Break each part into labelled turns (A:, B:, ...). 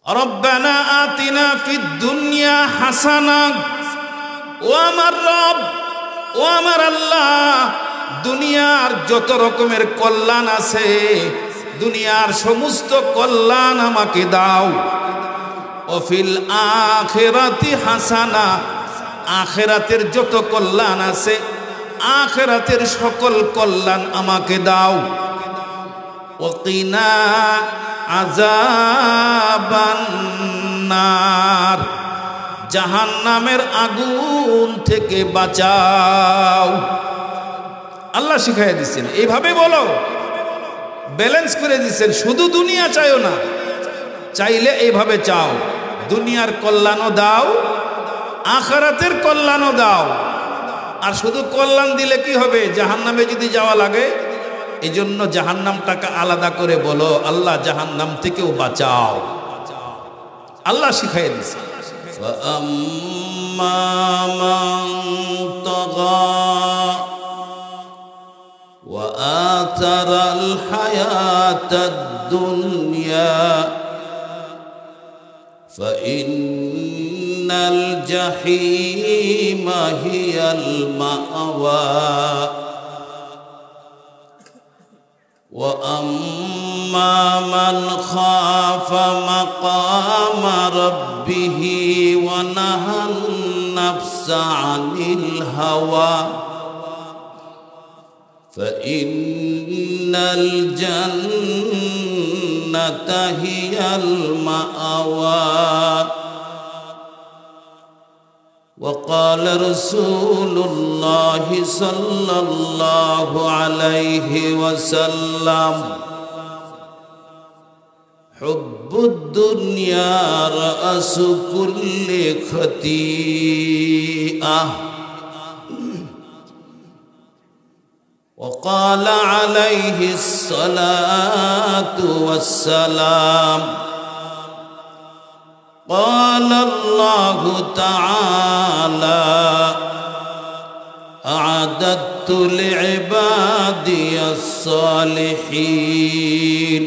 A: রব্বানা আতিনা ফিদ দুনিয়া হাসানা। ও আমার রব, ও আমার আল্লাহ, দুনিয়ার যত রকমের কল্যাণ আছে, দুনিয়ার সমস্ত কল্যাণ আমাকে দাও। ও ফিল আখিরাতি হাসানা, আখিরাতের যত কল্যাণ আছে, আখিরাতের সকল কল্যাণ আমাকে দাও। ও কিনা আযাবান নার, জাহান্নামের আগুন থেকে বাঁচাও। আল্লাহ শিখাইয়া দিচ্ছেন এইভাবে বলো, ব্যালেন্স করে দিচ্ছেন। শুধু দুনিয়া চাইও না, চাইলে এইভাবে চাও, দুনিয়ার কল্যাণও দাও, আখিরাতের কল্যাণও দাও। আর শুধু কল্যাণ দিলে কি হবে? জাহান্নামে যদি যাওয়া লাগে, এই জন্য জাহান্নামটাকে আলাদা করে বলো, আল্লাহ জাহান্নাম থেকেও বাঁচাও। আল্লাহ শিখাইয়া দিচ্ছে। فأما من طغى وآثر الحياة الدنيا فإن الجحيم هي المأوى وأما من خاف مقام ربه ونهى النفس عن الهوى فإن الجنة هي المأوى وقال رسول الله صلى الله عليه وسلم حب الدنيا رأس كل خطيئة وقال عليه الصلاة والسلام قال الله تعالى أعددت لعبادي الصالحين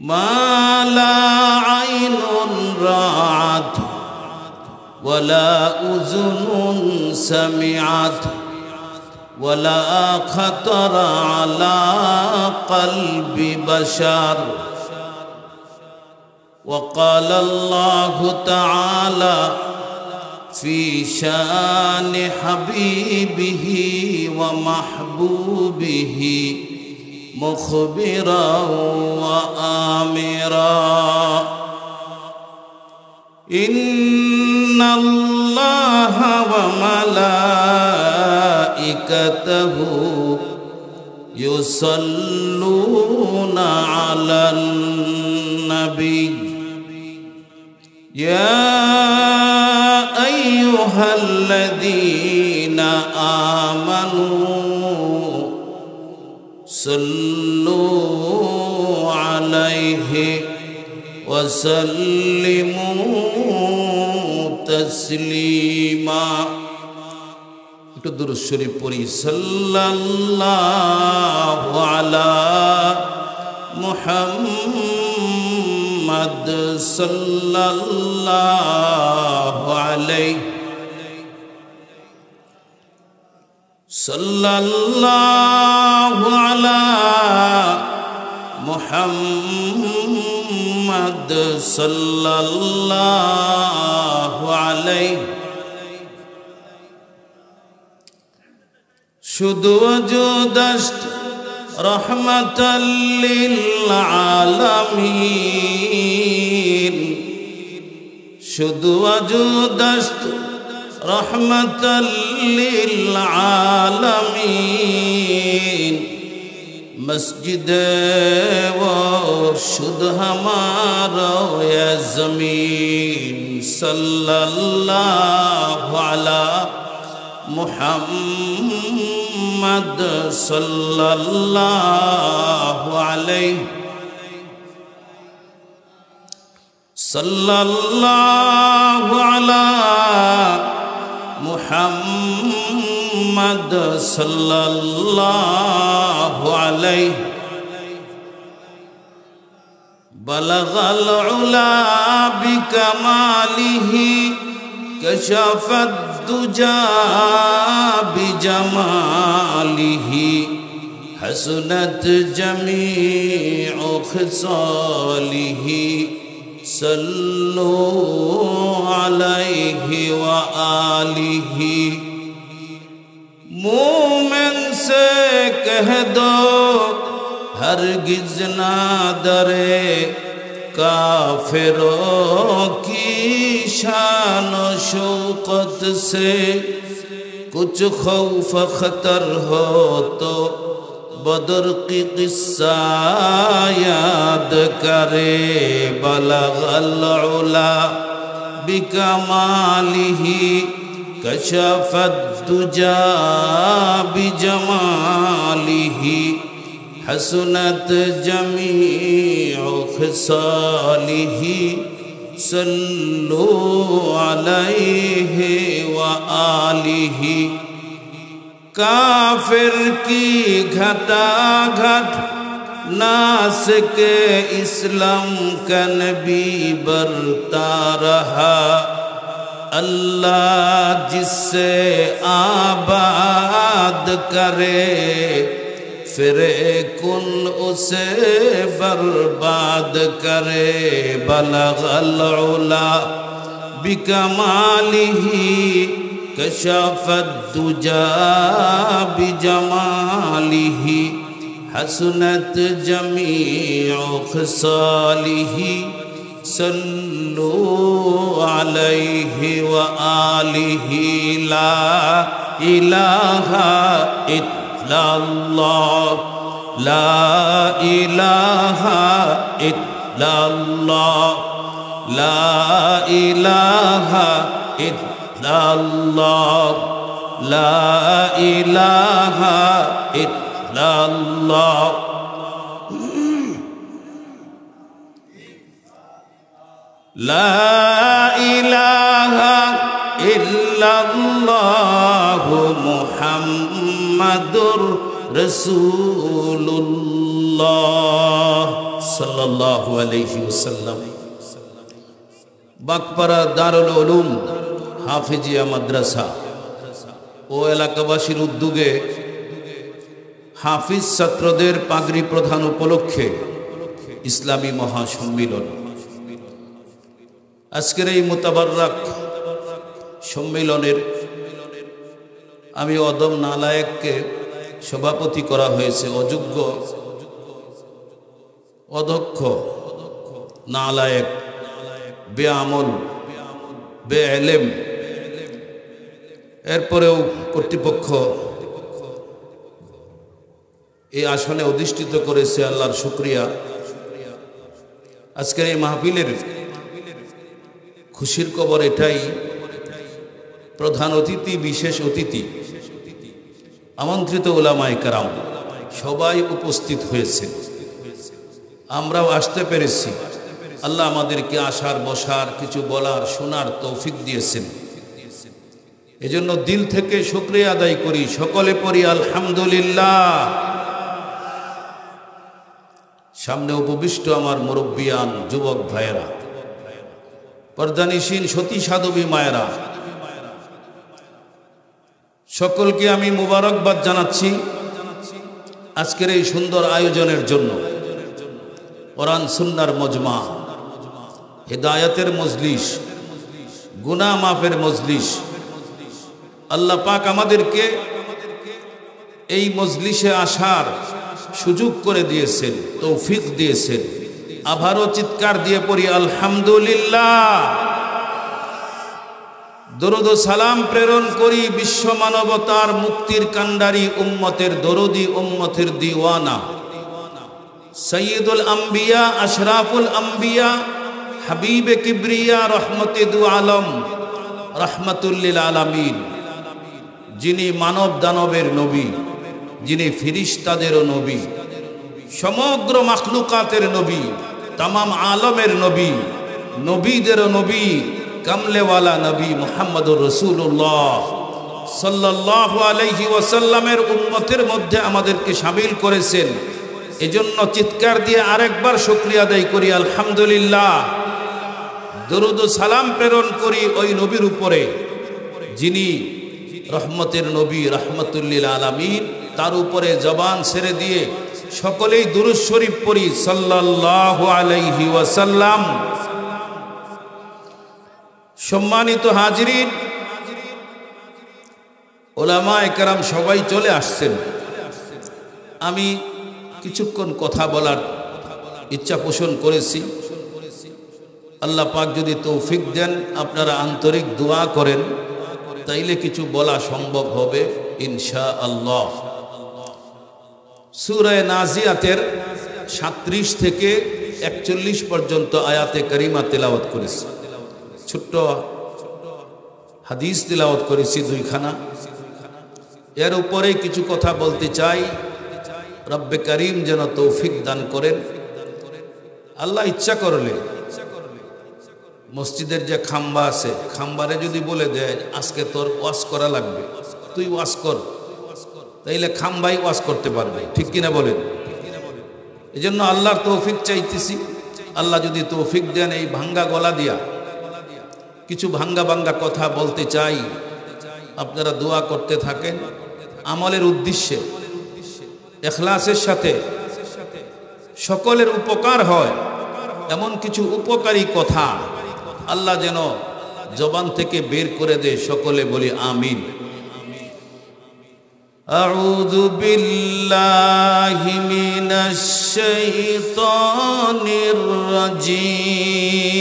A: ما لا عين رأت ولا أذن سمعت ولا خطر على قلب بشر وقال الله تعالى في شان حبيبه ومحبوبه مخبرا وآمرا إن الله وملائكته يصلون على النبي يا أيها الذين آمنوا صلوا عليه وسلموا تسليما একটু দুরূদ শরীফ পড়ি সাল্লাল্লাহু আলা মুহাম্মদ সাল্লাল্লাহু আলাইহি সাল্লাল্লাহু আলা মুহাম্মদ সাল্লাল্লাহু আলাইহি শুধু ওজুদস্ত রহমাতাল লিল আলামিন শুধু ওজুদস্ত রহমাতাল লিল আলামিন মসজিদ ও শুধ হামারা ইয়া জমিন সাল্লাল্লাহু আলা মুহাম্মদ সাল্লাল্লাহু আলাইহি সাল্লাল্লাহু আলা মুহাম্মদ সাল্লাল্লাহু আলাইহি বালাগাল উলা বিকামালিহি কাশাফাদ দুজা বিজামালিহি হাসনাত জামিউ খিসালিহি সল্লু আলাইহি ওয়া আলিহি। मोमेन से कह दो हरगिज ना डरे काफिरों की शान शौकत से, कुछ खौफ खतर हो तो बदर की किस्सा याद करे। बलगल उला बिकमालिही कशफत दुजा बिजमालिही हसनत जमीउ खिसालिही सल्लु अलैहि व आलिही। काफिर की घटा घट नास के इस्लाम का नबी बरता रहा। अल्लाह जिससे आबाद करे फिरे कुन उसे बर्बाद करे। बलगल उला बिकमालिही कशफत दुजा बिजमालिही हसनत जमीउ खिसालिही सल्लु अलैहि व आलिही। ला इलाहा इल्लल्लाह ला इलाहा इल्लल्लाह ला इलाहा इल्लल्लाह ला इलाहा इल्लल्लाह। ला इलाहा इल्लल्लाह मुहम्मदुर रसूलुल्लाह सल्लल्लाहु अलैहि वसल्लम। बागपाড়া দারুল উলুম হাফিজিয়া মাদ্রাসা ও এলাকাবাসীর উদ্যোগে হাফিজ ছাত্রদের পাগড়ি প্রদান উপলক্ষে ইসলামী মহাসম্মিলন। আজকের এই মুতাবাররাক সম্মেলনের আমি অদম নালায়েককে সভাপতি করা হয়েছে। অযোগ্য অদক্ষ নালায়েক বেআমল বেএলেম, এরপরেও কর্তৃপক্ষ এই আসনে অধিষ্ঠিত করেছে। আল্লাহর শুকরিয়া। আজকের এই মাহফিলের খুশির খবর এটাই, প্রধান অতিথি, বিশেষ অতিথি, আমন্ত্রিত উলামায়ে কেরাম সবাই উপস্থিত হয়েছে। আমরাও আসতে পেরেছি। আল্লাহ আমাদেরকে আসার, বসার, কিছু বলার, শোনার তৌফিক দিয়েছেন। এজন্য দিল থেকে শুকরিয়া আদায় করি। সকলে পড়ি আলহামদুলিল্লাহ। সামনে উপবিষ্ট আমার মুরব্বিয়ান যুবক ভাইয়েরা, পর্দানিশীন সতী সাধবী মায়েরা, সকলকে আমি মুবারকবাদ জানাচ্ছি আজকের এই সুন্দর আয়োজনের জন্য। কোরআন সুন্নাহর মজমা, হিদায়াতের মজলিস, গুনাহ মাফের মজলিস। আল্লাহ পাক আমাদেরকে এই মজলিসে আসার সুযোগ করে দিয়েছেন, তৌফিক দিয়েছেন। আবারও চিৎকার দিয়ে পড়ি আলহামদুলিল্লাহ। দরুদ ও সালাম প্রেরণ করি বিশ্ব মানবতার মুক্তির কান্ডারি উম্মতের দরদি, উম্মতের দিওয়ানা, সৈয়দুল আম্বিয়া, আশরাফুল আম্বিয়া, হাবিবে কিবরিয়া, রহমতে দু আলম, রহমাতুল লিল আলামিন, যিনি মানব দানবের নবী, যিনি ফিরিস্তাদেরও নবী, সমগ্র মাখলুকাতের নবী, তামাম আলমের নবী, নবীদেরও নবী, কামলেওয়ালা নবী মুহাম্মদুর রাসূলুল্লাহ সাল্লাল্লাহু আলাইহি ওয়াসাল্লামের উম্মতের মধ্যে আমাদেরকে শামিল করেছেন। এজন্য চিৎকার দিয়ে আরেকবার শুকরিয়া আদায় করি আলহামদুলিল্লাহ। দরুদ ও সালাম প্রেরণ করি ওই নবীর উপরে যিনি রহমতের নবী, রাহমাতুল আলামিন। তার উপরে জবান ছেড়ে দিয়ে সকলেই দুরূদ শরীফ পড়ি সাল্লাল্লাহু আলাইহি ওয়াসাল্লাম। সম্মানিত হাজিরিন, ওলামায়ে কেরাম সবাই চলে আসছেন। আমি কিছুক্ষণ কথা বলার ইচ্ছা পোষণ করেছি। আল্লাহ পাক যদি তৌফিক দেন, আপনারা আন্তরিক দোয়া করেন, তাইলে কিছু বলা সম্ভব হবে ইনশাআল্লাহ। সূরা নাজিয়াতের 37 থেকে 41 পর্যন্ত আয়াতে কারিমা তেলাওয়াত করেছি। ছোট্ট হাদিস তেলাওয়াত করেছি 2খানা। এর উপরে কিছু কথা বলতে চাই। রব্বে করিম যেন তৌফিক দান করেন। আল্লাহ ইচ্ছা করলে মসজিদের যে খাম্বা আছে, খাম্বারে যদি বলে দেয় আজকে তোর ওয়াজ করা লাগবে, তুই ওয়াজ কর, তাইলে খাম্বাই ওয়াজ করতে পারবে। ঠিক কিনা বলেন? এই জন্য আল্লাহর তৌফিক চাইতেছি। আল্লাহ যদি তৌফিক দেন, এই ভাঙ্গা গলা দিয়া কিছু ভাঙ্গা ভাঙ্গা কথা বলতে চাই। আপনারা দোয়া করতে থাকেন আমলের উদ্দেশ্যে, ইখলাসের সাথে, সকলের উপকার হয় এমন কিছু উপকারী কথা আল্লাহ যেন জবান থেকে বের করে দেয়। সকলে বলি আমিন। আউযু বিল্লাহি মিনাশ শাইতানির রাজীম।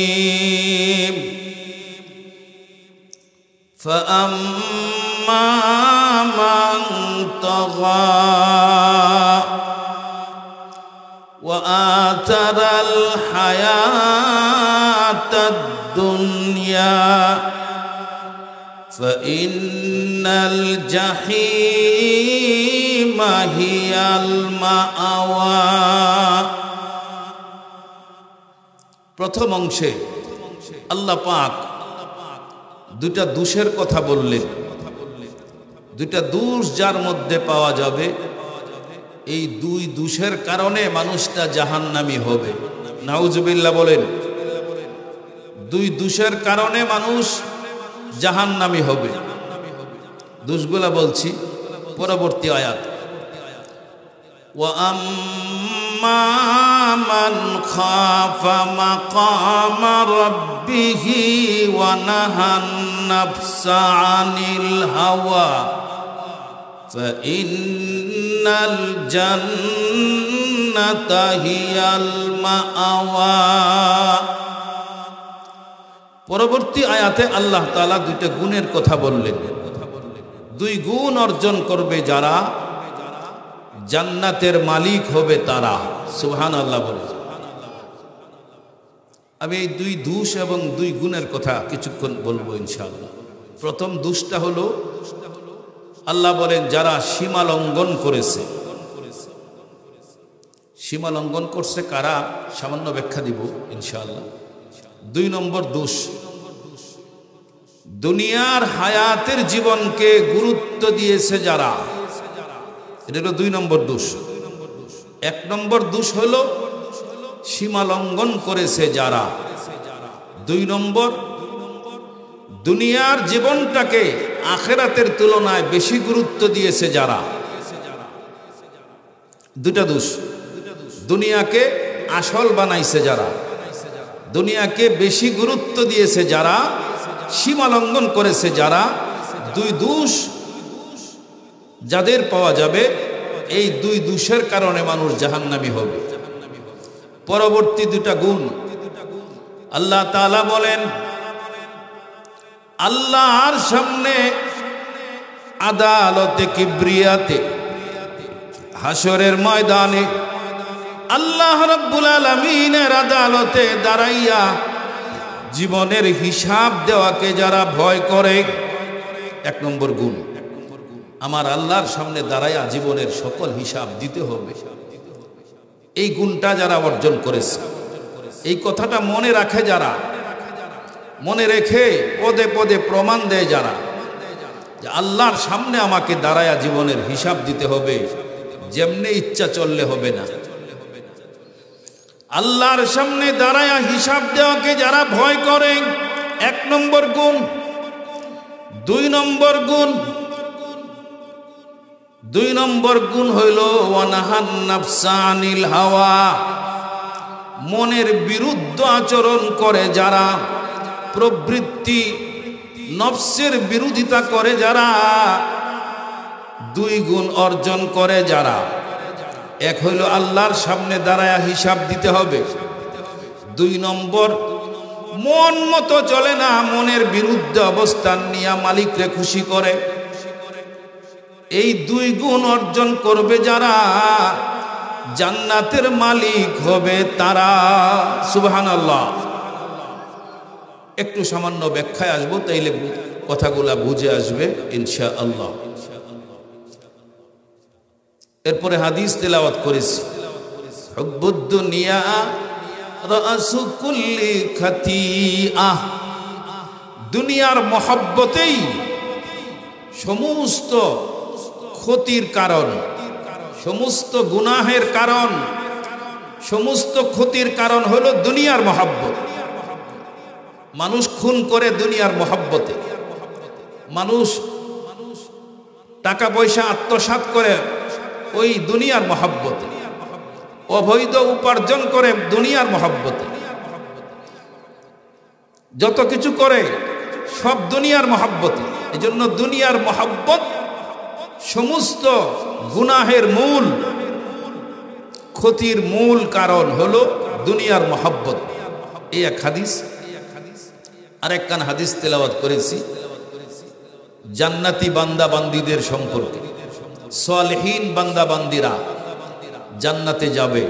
A: ফাআম্মা মান তাগা وآثر الحياة الدنيا فإن الجحيم هي المأوى। প্রথম অংশে আল্লাহ পাক দুটা দোষের কথা বললেন। দুটা দোষ যার মধ্যে পাওয়া যাবে, এই দুই দোষের কারণে মানুষটা জাহান্নামী হবে। নাউজুবিল্লাহ বলেন। দুই দোষের কারণে মানুষ জাহান্নামী হবে। দোষগুলা বলছি পরবর্তী আয়াত। ওয়া আম্মা মান খাফা মাকামা রাব্বিহি ওয়া নাহান নাফসা আনিল হাওয়া فإن الجنة هي المأوى। পরবর্তী আয়াতে আল্লাহ তাআলা দুইটা গুণের কথা বললেন। দুই গুণ অর্জন করবে যারা, জান্নাতের মালিক হবে তারা। সুবহানাল্লাহ বলে। আমি এই দুই দোষ এবং দুই গুণের কথা কিছুক্ষণ বলবো ইনশাআল্লাহ। প্রথম দোষটা হলো, আল্লাহ বলেন যারা সীমা লঙ্ঘন করেছে। সীমা লঙ্ঘন করছে কারা, সামান্য ব্যাখ্যা দিব ইনশাআল্লাহ। 2 নম্বর দোষ, দুনিয়ার হায়াতের জীবনকে গুরুত্ব দিয়েছে যারা, এটা হলো 2 নম্বর দোষ। 1 নম্বর দোষ হলো সীমা লঙ্ঘন করেছে যারা। 2 নম্বর, দুনিয়ার জীবনটাকে আখিরাতের তুলনায় বেশি গুরুত্ব দিয়েছে যারা। দুটা দোষ। দুনিয়াকে আসল বানাইছে যারা, দুনিয়াকে বেশি গুরুত্ব দিয়েছে যারা, সীমা লঙ্ঘন করেছে যারা। 2 দোষ যাদের পাওয়া যাবে, এই 2 দোষের কারণে মানুষ জাহান্নামী হবে। পরবর্তী 2টা গুণ আল্লাহ তাআলা বলেন, আল্লাহর সামনে আদালতে কিবরিয়াতে, হাসরের ময়দানে আল্লাহ রাব্বুল আলামিনের আদালতে দাঁড়াইয়া জীবনের হিসাব দেওয়াকে যারা ভয় করে। 1 নম্বর গুণ, আমার আল্লাহর সামনে দাঁড়াইয়া জীবনের সকল হিসাব দিতে হবে। এই গুণটা যারা অর্জন করেছে, এই কথাটা মনে রাখে যারা, মনে রেখে পদে পদে প্রমাণ দেয় যারা, যে আল্লাহর সামনে আমাকে দাঁড়ায়া জীবনের হিসাব দিতে হবে, যেমনি ইচ্ছা চললে হবে না। আল্লাহর সামনে দাঁড়ায়া হিসাব দেওয়াকে যারা ভয় করে, 1 নম্বর গুণ। 2 নম্বর গুণ, 2 নম্বর গুণ হইল ওয়ানাহান নাফসা আনিল হাওয়া, মনের বিরুদ্ধ আচরণ করে যারা, প্রবৃত্তি নফসের বিরোধিতা করে যারা, 2 গুণ অর্জন করে যারা। এক হইল আল্লাহর সামনে দাঁড়ায়া হিসাব দিতে হবে। 2 নম্বর, মন মতো চলে না, মনের বিরুদ্ধে অবস্থান নিয়ে মালিককে খুশি করে। এই 2 গুণ অর্জন করবে যারা, জান্নাতের মালিক হবে তারা। সুবহানাল্লাহ। একটু সামান্য ব্যাখ্যায় আসবো, তাইলে কথাগুলা বুঝে আসবে ইনশাআল্লাহ। এরপরে হাদিস তেলাওয়াত করেছি, হুব্বুদ দুনিয়া রাসু কুল্লি খাতিআহ, দুনিয়ার মহব্বতেই সমস্ত ক্ষতির কারণ, সমস্ত গুনাহের কারণ, সমস্ত ক্ষতির কারণ হলো দুনিয়ার মহব্বত। মানুষ খুন করে দুনিয়ার মহব্বতে, মানুষ টাকা পয়সা আত্মসাৎ করে ওই দুনিয়ার মহব্বতে, অবৈধ উপার্জন করে দুনিয়ার মহব্বতে, যত কিছু করে সব দুনিয়ার মহব্বতে। এজন্য দুনিয়ার মহব্বত সমস্ত গুনাহের মূল, ক্ষতির মূল কারণ হলো দুনিয়ার মহব্বত। এই এক হাদিস। আরেকখান হাদিস তেলাওয়াত করেছি জান্নাতি বান্দা বান্দীদের সম্পর্কে। সালেহীন বান্দা বান্দীরা জান্নাতে যাবে,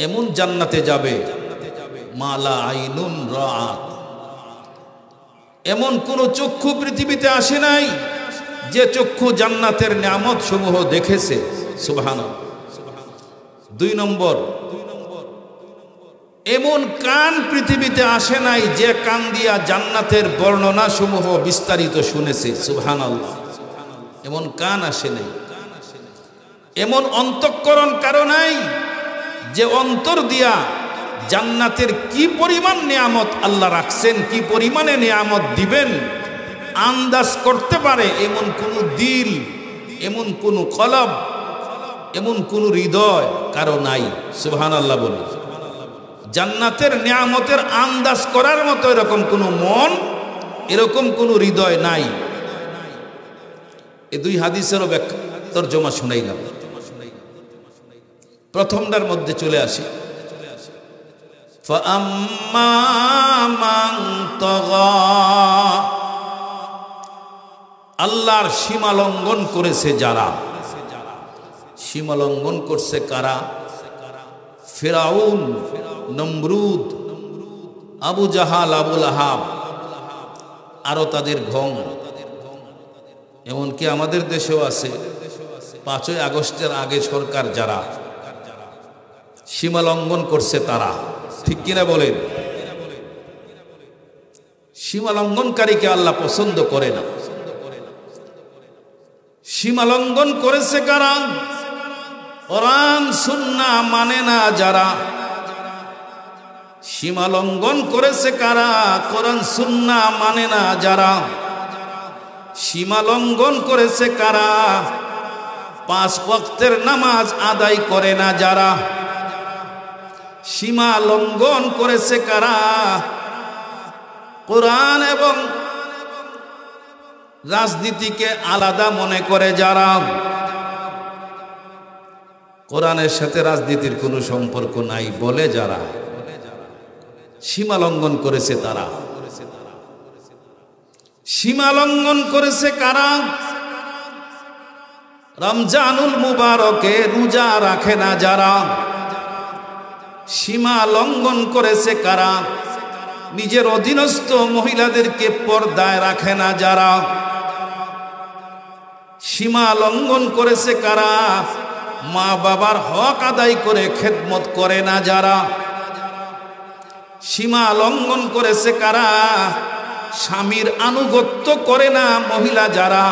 A: এমন জান্নাতে যাবে মালা আইনুন রাআত, এমন কোন চক্ষু পৃথিবীতে আসে নাই যে চক্ষু জান্নাতের নিয়ামত সমূহ দেখেছে। সুবহানাল্লাহ। 2 নম্বর, এমন কান পৃথিবীতে আসে নাই যে কান দিয়া জান্নাতের বর্ণনা সমূহ বিস্তারিত শুনেছে। সুবহানাল্লাহ। এমন কান আসে নাই। এমন অন্তঃকরণ কারো নাই যে অন্তর দিয়া জান্নাতের কি পরিমাণ নিয়ামত আল্লাহ রাখছেন, কি পরিমাণে নিয়ামত দিবেন আন্দাজ করতে পারে এমন কোন দিল, এমন কোন কলব, এমন কোন হৃদয় কারো নাই। সুবহানাল্লাহ বলে। জান্নাতের নিয়ামতের আন্দাজ করার মতো এরকম কোন মন, এরকম কোন হৃদয় নাই। এই 2 হাদিসেরও ব্যাখ্যা তরজমা শুনাইলাম। প্রথমটার মধ্যে চলে আসি, ফাআম্মা মান তাগা, আল্লাহর সীমা লঙ্ঘন করেছে যারা। সীমা লঙ্ঘন করছে কারা? ফিরাউন, নমরুদ, আবু জাহাল, আবুল আহাব, আরো তাদের ঘং। এমনকি আমাদের দেশেও আছে 5ই আগস্টের আগে সরকার যারা সীমা লঙ্ঘন করছে তারা। ঠিক কিনা বলেন? সীমা লঙ্ঘনকারীকে আল্লাহ পছন্দ করে না। সীমা লঙ্ঘন করেছে কারা? কোরআন সুন্নাহ মানে না যারা। সীমা লঙ্ঘন করেছে কারা? কোরআন সুন্নাহ মানে না যারা। সীমা লঙ্ঘন করেছে কারা? 5 ওয়াক্তের নামাজ আদায় করে না যারা। সীমা লঙ্ঘন করেছে কারা? কোরআন এবং রাজনীতিকে আলাদা মনে করে যারা। কোরআনের সাথে রাজনীতির কোনো সম্পর্ক নাই বলে যারা সীমা লঙ্ঘন করেছে তারা। সীমা লঙ্ঘন করেছে কারা? রমজানুল মুবারকে রোজা রাখে না যারা। সীমা লঙ্ঘন করেছে কারা? নিজের অধীনস্থ মহিলাদেরকে পর্দায় রাখে না যারা। সীমা লঙ্ঘন করেছে কারা? মা বাবার হক আদায় করে খেদমত করে না যারা। সীমা লঙ্ঘন করেছে কারা? স্বামীর আনুগত্য করে না মহিলা যারা।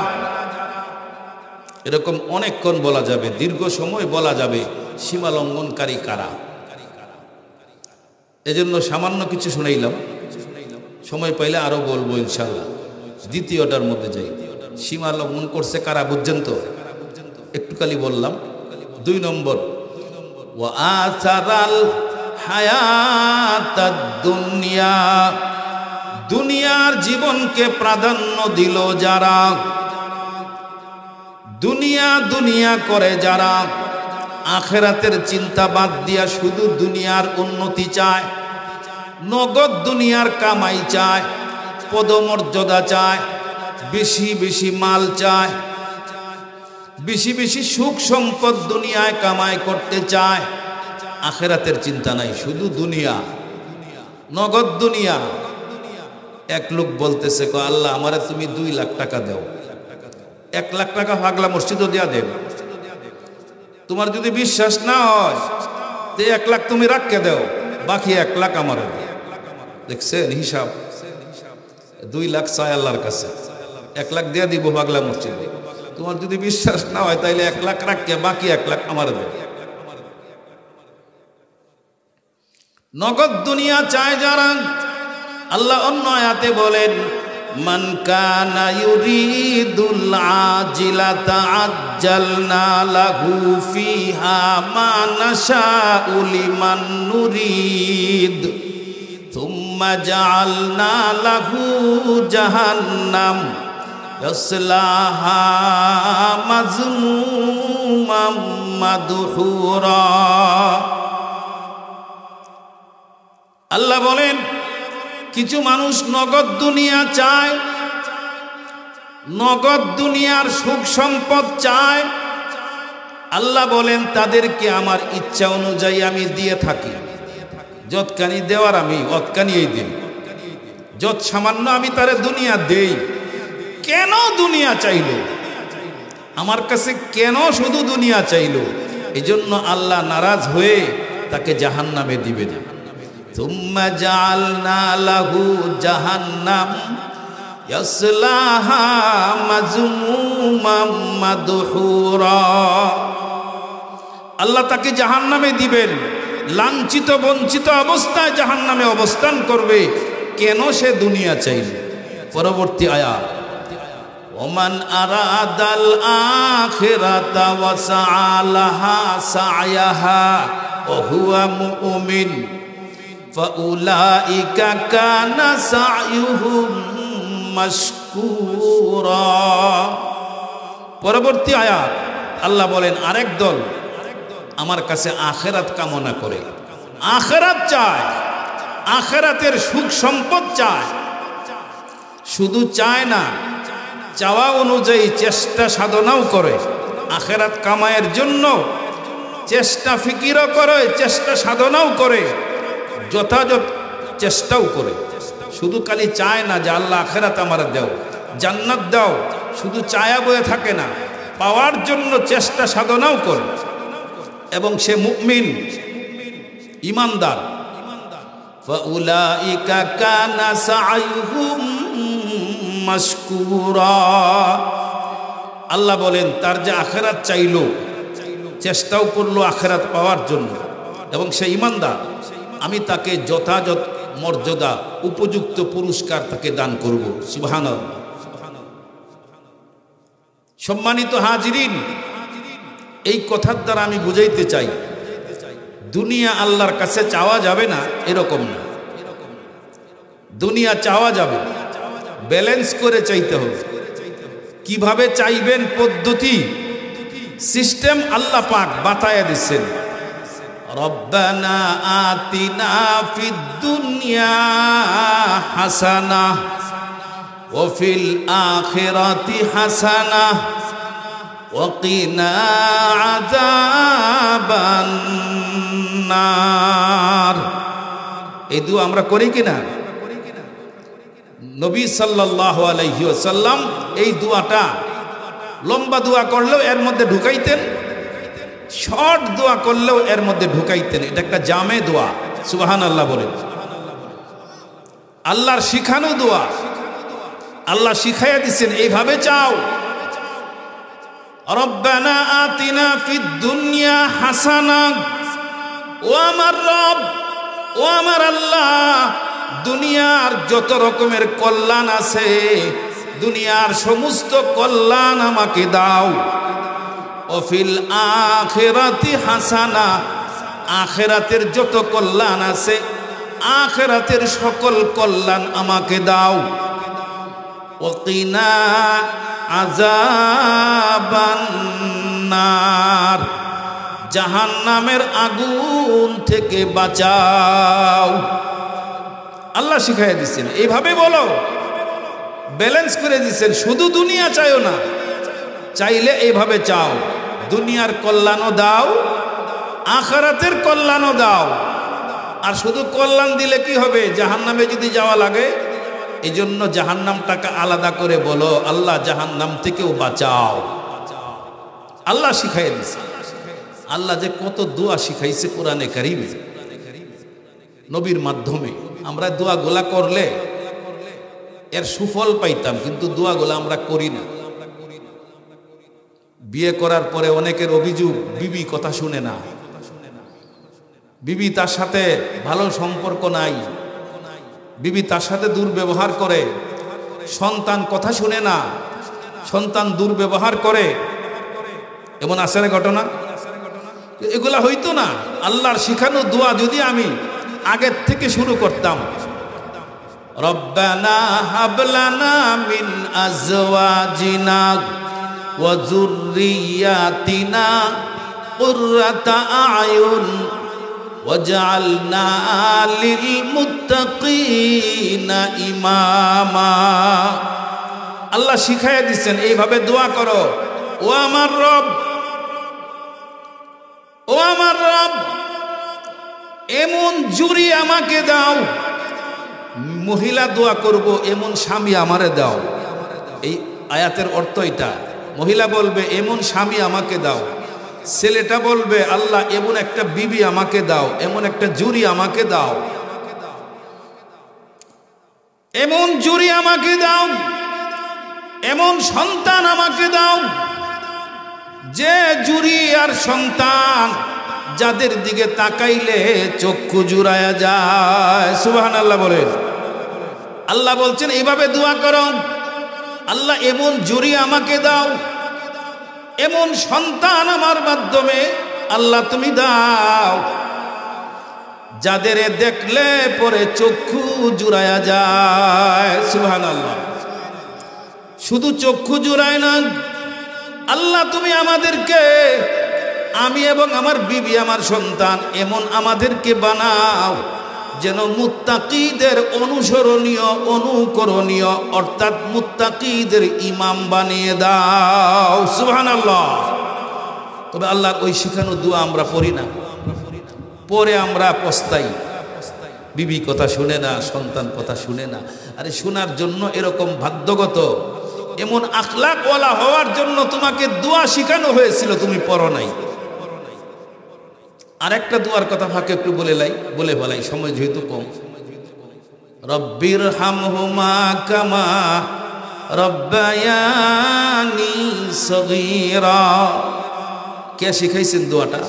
A: এরকম অনেকক্ষণ বলা যাবে, দীর্ঘ সময় বলা যাবে সীমা লঙ্ঘনকারী কারা। এজন্য সামান্য কিছু শুনাইলাম, সময় পাইলে আরো বলবো ইনশাআল্লাহ। দ্বিতীয়টার মধ্যে যাই। সীমা লঙ্ঘন করছে কারা বুঝছেন তো? একটু খালি বললাম। 2 নম্বর, ওয়া আসারাল হায়াতাদ দুনিয়া, দুনিয়ার জীবনকে প্রাধান্য দিল যারা, দুনিয়া দুনিয়া করে যারা, আখেরাতের চিন্তা বাদ দিয়া শুধু দুনিয়ার উন্নতি চায়, নগদ দুনিয়ার কামাই চায়, পদমর্যাদা চায়, বেশি বেশি মাল চায়, বেশি বেশি সুখ সম্পদ দুনিয়ায় কামাই করতে চায়, আখেরাতের চিন্তা নাই, শুধু দুনিয়া, নগদ দুনিয়া। এক লোক বলতেছে, আল্লাহ আমারে তুমি 2 লাখ টাকা দাও। 1 লাখ টাকা পাগলা মসজিদও দিয়া দেব। তোমার যদি বিশ্বাস না হয় যে 1 লাখ তুমি রাখকে দাও, বাকি 1 লাখ আমার। দেখছেন হিসাব? 2 লাখ চাই আল্লাহর কাছে, 1 লাখ দিয়ে দিব পাগলা মসজিদে। তোমার যদি বিশ্বাস না হয় তাইলে 1 লাখ রাখকে বাকি 1 লাখ আমার দেব। নগদ দুনিয়া চায় যারা, আল্লাহ অন্য আয়াতে বলেন, মান কানা ইউরিদুল আজিলাতা আজ্জালনা লাহু ফিহা মা নাশাউ লিমান নুরিদ থুম্মা জাআলনা লাহু জাহান্নাম ইয়াসলাহা মাজমুমান মাদহুরা। আল্লাহ বলেন, কিছু মানুষ নগদ দুনিয়া চায়, নগদ দুনিয়ার সুখ সম্পদ চায়। আল্লাহ বলেন, তাদেরকে আমার ইচ্ছা অনুযায়ী আমি দিয়ে থাকি। যতখানি দেওয়ার আমি অতখানিই দিই, যত সামান্য আমি তারে দুনিয়া দেই। কেন দুনিয়া চাইলো আমার কাছে? কেন শুধু দুনিয়া চাইলো? এজন্য আল্লাহ নারাজ হয়ে তাকে জাহান্নামে দিবে না। থুম্মা জাআলনা লাহু জাহান্নাম ইয়াসলাহা মাজমুমান মাদহুরা। আল্লাহ তাকে জাহান্নামে দিবেন, লাঞ্ছিত বঞ্চিত অবস্থায় জাহান্নামে অবস্থান করবে। কেন? সে দুনিয়া চাইলে। পরবর্তী আয়াত, ওমান আরাদাল আখিরাতা ওয়া সাআলাহা সায়াহা ওয়া হুয়া মুমিন ফাউলাইকা কানা সায়ুহুম মাশকুরা। পরবর্তী আয়াত আল্লাহ বলেন, আরেক দল আমার কাছে আখিরাত কামনা করে, আখিরাত চায়, আখিরাতের সুখ সম্পদ চায়। শুধু চায় না, চাওয়া অনুযায়ী চেষ্টা সাধনাও করে। আখিরাত কামায়ের জন্য চেষ্টা ফিকিরও করে, চেষ্টা সাধনাও করে, যথাযথ চেষ্টাও করে। শুধু খালি চায় না যে আল্লাহ আখিরাত আমার দাও, জান্নাত দাও, শুধু চায়া বয়ে থাকে না, পাওয়ার জন্য চেষ্টা সাধনাও করে। এবং সে মুমিন, ইমানদার। ফাউলাইকা কানা সায়ুহুম মাশকুরা। আল্লাহ বলেন, তার যে আখিরাত চাইলো, চেষ্টাও করলো আখিরাত পাওয়ার জন্য, এবং সে ইমানদার, আমি তাকে যথাযথ মর্যাদা, উপযুক্ত পুরস্কার তাকে দান করব। সুবহানাল্লাহ। সম্মানিত হাজিরিন, এই কথার দ্বারা আমি বুঝাইতে চাই, দুনিয়া আল্লাহর কাছে চাওয়া যাবে না এরকম না। দুনিয়া চাওয়া যাবে, ব্যালেন্স করে চাইতে হবে। কিভাবে চাইবেন, পদ্ধতি, সিস্টেম আল্লাহ পাক বাতায়া দিচ্ছেন। রব্বানা আতিনা ফিদ দুনিয়া হাসানাহ ওয়া ফিল আখিরাতি হাসানাহ ওয়া কিনা আযাবান নার। এই দুয়া আমরা করি কিনা? নবী সাল্লাল্লাহু আলাইহি ওয়াসাল্লাম এই দুয়াটা লম্বা দোয়া করলেও এর মধ্যে ঢুকাইতেন, শর্ট দোয়া করলেও এর মধ্যে ঢুকাইতেন। এটা একটা জামে দোয়া। সুবহানাল্লাহ বলেন। আল্লাহর শিখানো দোয়া, আল্লাহ শিখাইয়া দিচ্ছেন এইভাবে চাও। রব্বানা আতিনা ফিদ দুনিয়া হাসানা। ও আমার রব, ও আমার আল্লাহ, দুনিয়ার যত রকমের কল্যাণ আছে, দুনিয়ার সমস্ত কল্যাণ আমাকে দাও। ও ফিল আখিরাতি হাসানা, আখিরাতের যত কল্যাণ আছে, আখিরাতের সকল কল্যাণ আমাকে দাও। ও কিনা আযাবান নার, জাহান্নামের আগুন থেকে বাঁচাও। আল্লাহ শিখাইয়া দিচ্ছেন এইভাবে বলো, ব্যালেন্স করে দিচ্ছেন। শুধু দুনিয়া চাইও না, চাইলে এইভাবে চাও, দুনিয়ার কল্যাণও দাও, আখিরাতের কল্যাণও দাও। আর শুধু কল্যাণ দিলে কি হবে? জাহান্নামে যদি যাওয়া লাগে, এই জন্য জাহান্নামটাকে আলাদা করে বলো, আল্লাহ জাহান্নাম থেকেও বাঁচাও। আল্লাহ শিখাইয়া দিচ্ছে। আল্লাহ যে কত দোয়া শিখাইছে কোরআনে কারিমে, নবীর মাধ্যমে। আমরা দোয়াগুলা করলে এর সুফল পাইতাম, কিন্তু দোয়াগুলা আমরা করি না। বিয়ে করার পরে অনেকের অভিযোগ, বিবি কথা শুনে না, বিবি তার সাথে ভালো সম্পর্ক নাই, বিবি তার সাথে দুর্ব্যবহার করে, সন্তান কথা শুনে না, সন্তান দুর্ব্যবহার করে। এমন আছে না ঘটনা? এগুলা হইতো না। আল্লাহর শিখানো দোয়া যদি আমি আগের থেকে শুরু করতাম, রব্বানা হাবলানা মিন আজওয়াজিনা ওয়া যুররিয়াতিনা কুররাতা আয়ুন ওয়াজআলনা লিল মুত্তাকিনা ইমামা। আল্লাহ শিখাইয়া দিচ্ছেন এইভাবে দোয়া করো, ও আমার রব, ও আমার রব, এমন জুরি আমাকে দাও। মহিলা দোয়া করব, এমন স্বামী আমারে দাও। এই আয়াতের অর্থ এটা। মহিলা বলবে এমন স্বামী আমাকে দাও, ছেলেটা বলবে আল্লাহ এমন একটা বিবি আমাকে দাও, এমন একটা জুরি আমাকে দাও, এমন জুরি আমাকে দাও, এমন সন্তান আমাকে দাও, যে জুরি আর সন্তান যাদের দিকে তাকাইলে চক্ষু জুড়ায়া যায়। সুবহানাল্লাহ বলেন। আল্লাহ বলছেন এইভাবে দোয়া করো, আল্লাহ এমন জুরি আমাকে দাও, এমন সন্তান আমার মাধ্যমে আল্লাহ তুমি দাও, যাদের দেখলে পরে চক্ষু জুড়ায়া যায়। সুবহানাল্লাহ। শুধু চক্ষু জুড়ায় না, আল্লাহ তুমি আমাদেরকে, আমি এবং আমার বিবি, আমার সন্তান, এমন আমাদেরকে বানাও যেন মুত্তাকিদের অনুসরণীয়, অনুকরণীয়, অর্থাৎ মুত্তাকিদের ইমাম বানিয়ে দাও। সুবহানাল্লাহ। তবে আল্লাহর ওই শিখানো দোয়া আমরা পড়ি না, পরে আমরা পস্তাই, বিবি কথা শুনে না, সন্তান কথা শুনে না। আরে শোনার জন্য এরকম বাধ্যগত, এমন আখলাকওয়ালা হওয়ার জন্য তোমাকে দোয়া শিখানো হয়েছিল, তুমি পড়ো নাই। আর একটা দোয়ার কথা ফাঁকে একটু বলে বলাই, সময় যেহেতু কম। রব্বির হামহুমা কামা রব্বায়ানি সগীরা। কে শিখাইছেন দোয়াটা?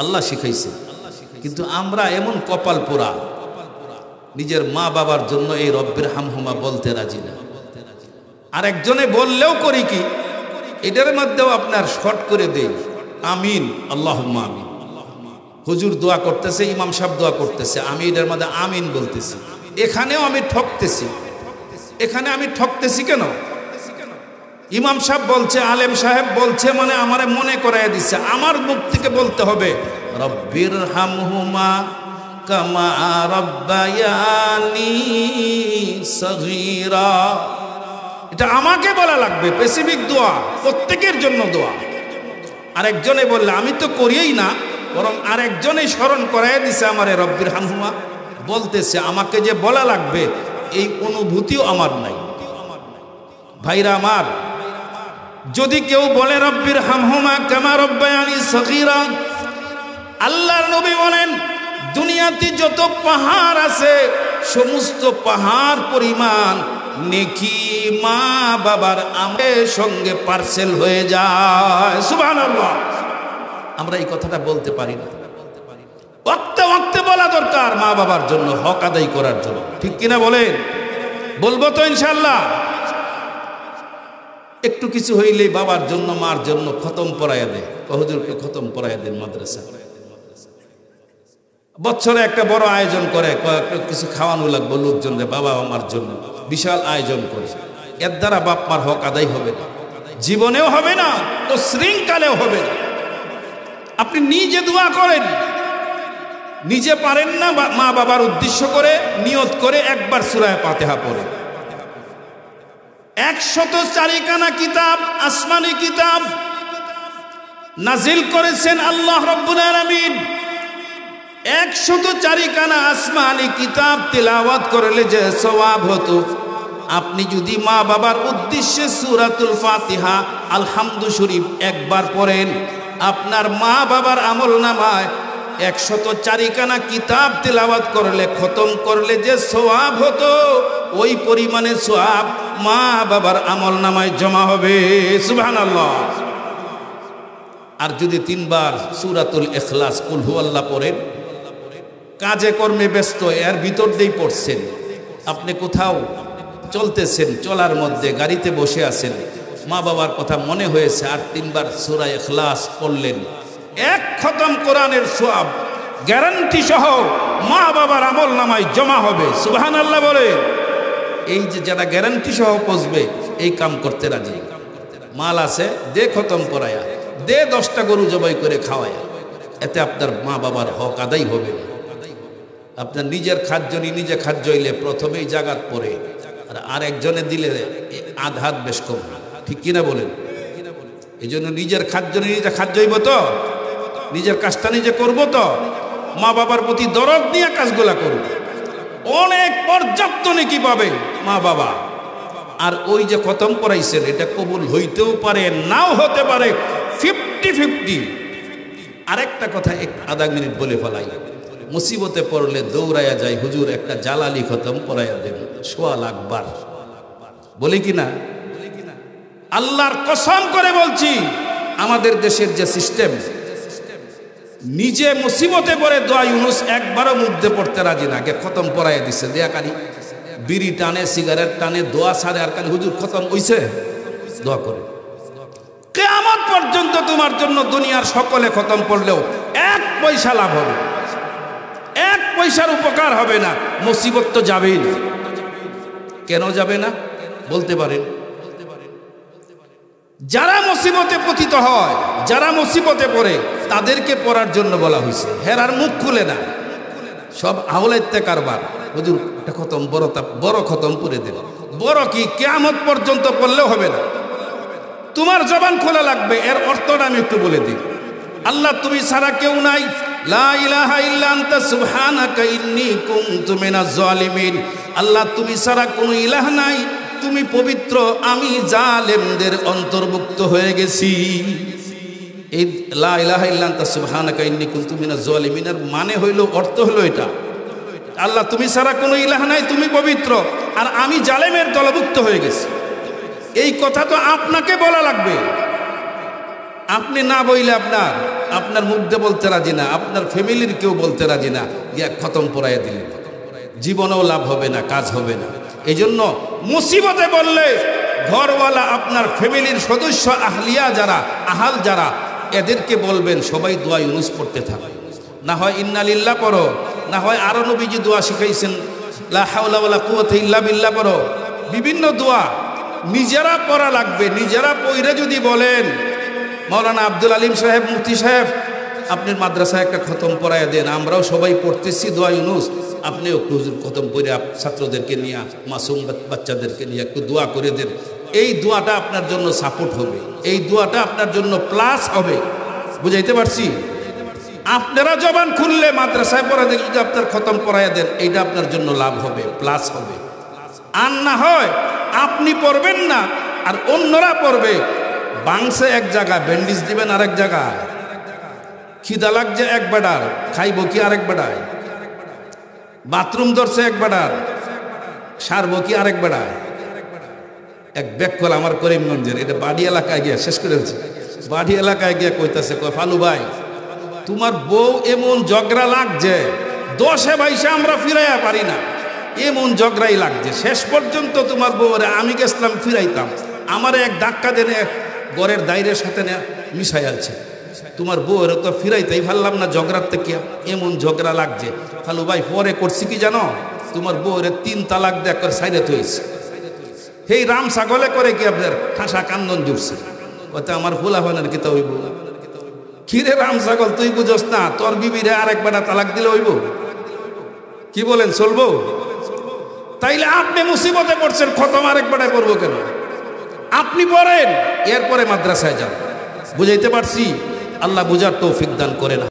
A: আল্লাহ শিখাইছেন। কিন্তু আমরা এমন কপাল পোড়া, নিজের মা বাবার জন্য এই রব্বির হামহুমা বলতে রাজি না। আর একজনে বললেও করি কি, এটার মধ্যেও আপনার শর্ট করে দেই, আমিন, আল্লাহুম্মা আমিন। হুজুর দোয়া করতেছে, ইমাম সাহেব দোয়া করতেছে, আমি এটার মধ্যে আমিন বলতেছি। এখানেও আমি ঠকতেছি। এখানে আমি ঠকতেছি কেন? ইমাম সাহেব বলছে, আলেম সাহেব বলছে, মানে আমারে মনে করাইয়া দিচ্ছে, আমার মুখ থেকে বলতে হবে রব্বির হামহুমা কামা রব্বায়ানি সগীরা। এটা আমাকে বলা লাগবে, স্পেসিফিক দোয়া, প্রত্যেকের জন্য দোয়া। আরেকজনে বললে আমি তো করিই না, বরং আরেকজনে স্মরণ করাই দিছে আমারে রব্বির হামহুমা বলতেছে, আমাকে যে বলা লাগবে এই অনুভূতিও আমার নাই। ভাইরা আমার, যদি কেউ বলে রব্বির হামহুমা কামা রব্বায়ানি সগীরা, আল্লাহর নবী বলেন দুনিয়াতে যত পাহাড় আছে সমস্ত পাহাড় পরিমাণ নেকি মা বাবার আমাদের সঙ্গে পার্সেল হয়ে যায়। সুবহানাল্লাহ। আমরা এই কথাটা বলতে পারি না। ওয়াক্তে ওয়াক্তে বলা দরকার মা বাবার জন্য, হক আদায় করার জন্য, ঠিক কিনা বলেন? বলবো তো ইনশাআল্লাহ। একটু কিছু হইলেই বাবার জন্য মার জন্য খতম পড়াইয়া দেয়, হুজুরকে খতম পড়াইয়া দেন মাদ্রাসা। বছরে একটা বড় আয়োজন করে, কিছু খাওয়ানো লাগবে লোকজনদের, বাবা আমার জন্য বিশাল আয়োজন করে। এর দ্বারা বাপ মার হক আদায় হবে না, জীবনেও হবে না, তো শৃঙ্খলেও হবে না। আপনি নিজে দোয়া করেন, নিজে পারেন না, মা বাবার উদ্দেশ্য করে নিয়ত করে একবার সূরা ফাতিহা পড়েন। 104 খানা কিতাব, আসমানি কিতাব নাজিল করেছেন আল্লাহ রাব্বুল আলামিন। 104 খানা আসমানি কিতাব তিলাওয়াত করলে যে সওয়াব হতো, আপনি যদি মা বাবার উদ্দেশ্যে সূরাতুল ফাতিহা আলহামদু শরীফ একবার পড়েন, আপনার মা বাবার আমলনামায় 104 খানা কিতাব তিলাওয়াত করলে, খতম করলে যে সওয়াব হতো, ওই পরিমাণে সওয়াব মা বাবার আমলনামায় জমা হবে। সুবহানাল্লাহ। আর যদি 3 বার সূরাতুল ইখলাস কুল হুয়াল্লাহ পড়েন, কাজে কর্মে ব্যস্ত, এর ভিতর দিয়েই পড়ছেন, আপনি কোথাও চলতেছেন, চলার মধ্যে গাড়িতে বসে আছেন, মা বাবার কথা মনে হয়েছে, আর 3 বার সূরা ইখলাস পড়লেন, 1 খতম কোরআনের সওয়াব গ্যারান্টি সহ মা বাবার আমলনামায় জমা হবে। সুবহানাল্লাহ বলে। এই যে যারা গ্যারান্টি সহ পৌঁছবে, এই কাম করতে রাজি। মাল আছে, দে খতম করায়া, দে 10টা গরু জবাই করে খাওয়ায়া, এতে আপনার মা বাবার হক আদায় হবে না। আপনার নিজের খাদ্যনি নিজে খাদ্য হইলে প্রথমেই জাগাত পড়ে, আর আরেকজনে দিলে আধাত বেশ কম, ঠিক কিনা বলেন? এই জন্য নিজের খাদ্যনি নিজে খাদ্য হইব তো, নিজের কাজটা নিজে করবো তো, মা বাবার প্রতি দরদ নিয়ে কাজগুলা করব, অনেক পর্যাপ্ত নেকি পাবে মা বাবা। আর ওই যে খতম করাইছেন, এটা কবুল হইতেও পারে, নাও হতে পারে, 50-50। আরেকটা কথা আধা মিনিট বলে ফেলাই, মুসিবতে পড়লে দৌড়াইয়া যায়, হুজুর একটা জালালি খতম করাইয়া দেন, 1.25 লাখ বার, বলি কিনা? আল্লাহর কসম করে বলছি, আমাদের দেশের যে সিস্টেম, নিজে মুসিবতে পড়ে দোয়া ইউনুস একবারও মুগ্ধে পড়তে রাজি না, আগে খতম পড়াইয়া দিচ্ছে, দেয়া কালি বিড়ি টানে, সিগারেট টানে, দোয়া সারে, আর কালি হুজুর খতম হইছে, দোয়া করে। কিয়ামত পর্যন্ত তোমার জন্য দুনিয়ার সকলে খতম পড়লেও 1 পয়সা লাভ হবে, 1 পয়সার উপকার হবে না, মুসিবত তো যাবেই না। কেন যাবে না বলতে পারেন? যারা মুসিবতে পতিত হয়, যারা মুসিবতে পড়ে, তাদেরকে পড়ার জন্য বলা হয়েছে। হেরার মুখ খুলে না, সব আওলাইতে কারবার, হুজুর এটা খতম, বড় খতম করে দেব। বড় কি কিয়ামত পর্যন্ত পড়লেও হবে না, তোমার জবান খোলা লাগবে। এর অর্থটা আমি একটু বলে দিই। আল্লাহ তুমি ছাড়া কেউ নাই, লা ইলাহা ইল্লা আনতা সুবহানাকা ইন্নী কুনতু মিনাজ জালিমিন। আল্লাহ তুমি ছাড়া কোনো ইলাহ নাই, তুমি পবিত্র, আমি জালেমদের অন্তর্ভুক্ত হয়ে গেছি। এই লা ইলাহা ইল্লা আনতা সুবহানাকা ইন্নী কুনতু মিনাজ জালিমিনের মানে হইল, অর্থ হলো এটা, আল্লাহ তুমি ছাড়া কোনো ইলাহ নাই, তুমি পবিত্র, আর আমি জালেমের দলভুক্ত হয়ে গেছি। এই কথা তো আপনাকে বলা লাগবে। আপনি না বইলে আপনার মুখ দিয়ে বলতে রাজি না, আপনার ফ্যামিলির কেউ বলতে রাজি না, গিয়া খতম পড়াইয়া দিলেন, জীবনেও লাভ হবে না, কাজ হবে না। এই জন্য মুসিবতে বললে ঘরওয়ালা, আপনার ফ্যামিলির সদস্য, আহলিয়া যারা, আহাল যারা, এদেরকে বলবেন সবাই দোয়া ইউনুস পড়তে থাকে, না হয় ইন্না লিল্লাহ পড়ো, না হয় আরো নবীজি দোয়া শিখাইছেন, লা হাওলা ওয়ালা কুওয়াতা ইল্লা বিল্লাহ পড়ো, বিভিন্ন দোয়া নিজেরা পড়া লাগবে। নিজেরা পড়ে যদি বলেন, মৌলানা আব্দুল আলিম সাহেব, মুফতি সাহেব, আপনার মাদ্রাসায় একটা খতম পড়াইয়া দেন, আমরাও সবাই পড়তেছি দোয়া ইউনুস, আপনিও একটু হুজুর খতম পড়ে ছাত্রদেরকে নিয়ে, মাসুম বাচ্চাদেরকে নিয়ে একটু দোয়া করে দেন। এই দোয়াটা আপনার জন্য সাপোর্ট হবে, এই দোয়াটা আপনার জন্য প্লাস হবে। বুঝাইতে পারছি? আপনারা জবান খুললে মাদ্রাসায় পড়া দিলে যদি আপনার খতম পড়াইয়া দেন, এইটা আপনার জন্য লাভ হবে, প্লাস হবে। আর না হয় আপনি পড়বেন না, আর অন্যরা পড়বে, বাংসে এক জায়গায়, ব্যান্ডেজ দিবেন আরেক জায়গায়, খিদা লাগছে এক বেড়ার, খাইব কি আরেক বেড়ায়, বাথরুম ধরছে এক বেড়ার, সারব কি আরেক বেড়ায়। এক ব্যাকল আমার করিমগঞ্জের, এটা বাড়ি এলাকায় গিয়া শেষ করেছে, বাড়ি এলাকায় গিয়া কইতাছে, কয় ফালু ভাই, তোমার বউ এমন ঝগড়া লাগছে, 10-এ বাইশে আমরা ফিরাইয়া পারি না, এমন ঝগড়াই লাগছে। শেষ পর্যন্ত তোমার বউরে আমি গেছিলাম ফিরাইতাম, আমারে এক ধাক্কা দেনে ঘরের দায়রের সাথে মিশাই আলছে। তোমার বউয়ের তো ফিরাইতেই পারলাম না ঝগড়ার থেকে, এমন ঝগড়া লাগছে। খালু ভাই পরে করছি কি জানো, তোমার বউয়ের 3 তালাক দেখ করে সাইরেত হয়েছে। সেই রাম ছাগলে করে কি আপনার ঠাসা কান্দন জুড়ছে, ওতে আমার ফুলা ভানের কিতা হইব। কিরে রাম ছাগল তুই বুঝস না, তোর বিবিরে আরেকবার তালাক দিলে হইব? কি বলেন চলবো? তাইলে আপনি মুসিবতে পড়ছেন, খতম আরেকবারে করবো কেন? আপনি পড়েন, এরপরে মাদ্রাসায় যান। বুঝাইতে পারছি? আল্লাহ বুঝার তৌফিক দান করেন।